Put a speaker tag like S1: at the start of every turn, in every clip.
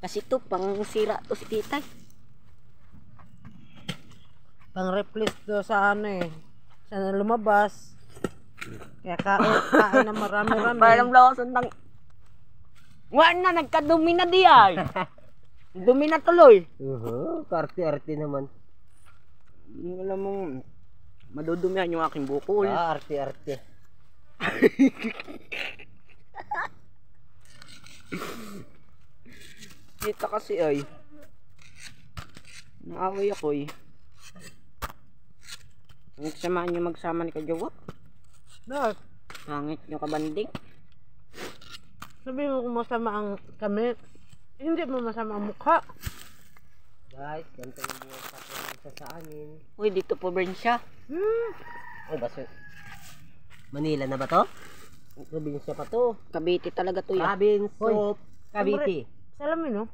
S1: Kasi ito, pang sira to si titay.
S2: Pang replace to sa ano eh. Sana lumabas. Kaya kain na marami-rami.
S1: Parang lawasan ng... Wala na, nagkadumi na di ay. Dumi na tuloy.
S3: Karte-arte naman.
S1: Alam mo, madudumihan yung aking bukol.
S3: Arte-arte.
S1: Kita kasi ay. Naaway ako eh. Nagsamahan nyo magsama ni Kajowa.
S2: Bakit?
S1: Pangit yung kabanding.
S2: Sabihin mo kung masama ang kami. Hindi mo masama ang mukha.
S3: Guys, ganito yung buhay sa probinsya sa amin.
S1: Uy, dito probinsya.
S3: Ay, baso. Manila na ba to? Probinsya pa to.
S1: Cavite talaga to yan.
S3: Province
S2: Hoy.
S3: of Cavite.
S2: Salamin no?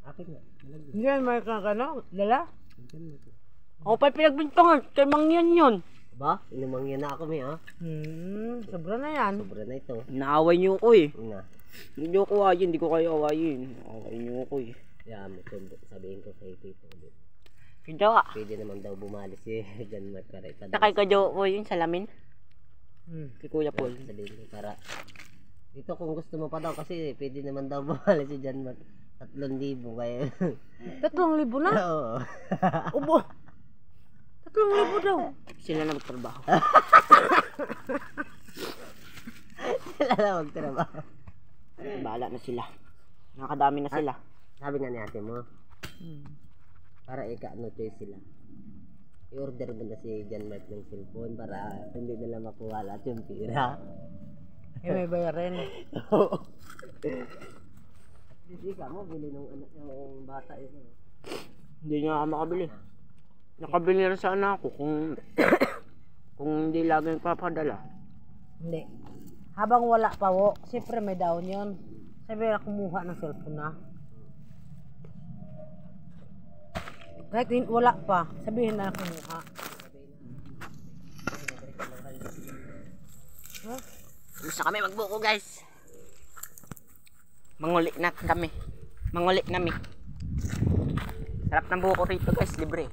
S3: Akin na.
S2: Hindi yan may kakano. Lala?
S1: Ako pa pinagbintangan. Kay Mangyan yun.
S3: Ba? Inumangyan na ako may ha.
S2: Sobra na yan.
S3: Sobra na ito.
S1: Naaway niyo ko eh.
S3: Na.
S1: Hindi ako awayin. Hindi ko kayo awayin. Away niyo ko eh.
S3: Yan, sabihin ko kay Tito.
S1: Kajowa.
S3: Pwede naman daw bumali si John Mark para ipadala.
S1: Kay Kajowa ko yun, salamin. Kay Kuya Paul.
S3: Sabihin ko para dito kung gusto mo pa daw kasi pwede naman daw bumali si John Mark. 3,000 kayo.
S2: 3,000 na?
S3: Oo.
S2: Ubo. 3,000 daw.
S1: Sila na magtrabaho.
S3: Sila na magtrabaho.
S1: Bahala na sila. Nakadami na sila.
S3: Sabi nga ni ate mo. Para ika-ano choice sila. I-order mo na si John Mark ng cellphone para hindi nila makuha lahat yung pira.
S2: May bayarin.
S3: Oo. Hindi ka mo bili ng anak yung bata yun.
S1: Hindi nga ako makabili. Nakabili na sa anak ko kung hindi lagi nagpapadala.
S2: Hindi. Habang wala pa wo, siyempre may down yun. Sabi na kumuha ng cellphone na. Kahit wala pa, sabihin na kumuha.
S1: Gusto kami magbuko guys. Manguli na kami. Manguli nami. Sarap ng buko rito guys, libre.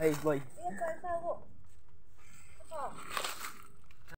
S1: Hey boy.